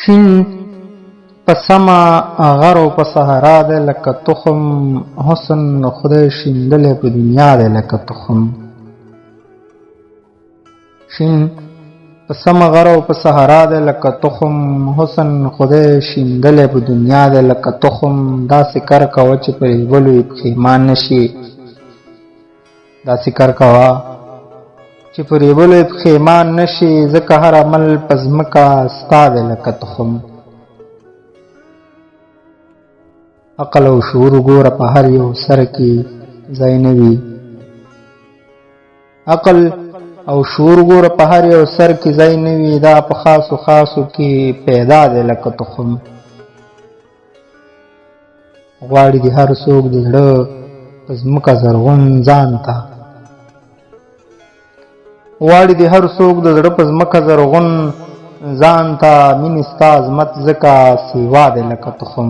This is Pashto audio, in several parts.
شین په سما غر او په صحرا دی لکه تخم، حسن خدای شیندلی په دنیا دی لکه تخم. شین په سما غر او په صحرا دی لکه تخم، حسن خدای شیندلی په دنیا دی لکه تخم. داسې کار کوه چې په ریبلو یې پښیمان نشي، داسې کار کوه چې په ریبلو یې پښیمان نشي، ځکه هر عمل په ځمکه ستا دی لکه تخم. عقل او شعور ګوره په هر یو سر کې ځای نه وي، عقل او شعور ګوره په هر یو سر کې ځای نه وي، دا په خاصو خاصو کې پیدا دی لکه تخم. غواړي د هر څوک د زړه په ځمکه زرغون ځان ته، غواړي د هر څوک د زړه په ځمکه زرغون ځان ته، مینې ستا عظمت ځکه سیوا دی لکه تخم.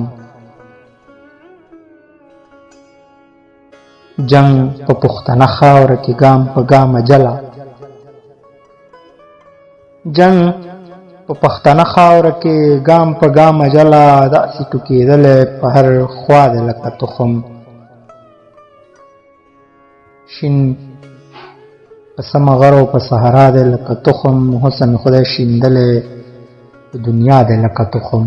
جنگ په پښتنه خاوره کې ګام په ګامه جلا، جنگ په پښتنه خاوره کې ګام په ګامه جلا، داسې ټوکېدلی په هر خوا دی لکه تخم. شین په سمه غر او په صحرا دی لکه تخم، حسن خدای شیندلی په دنیا دی لکه تخم.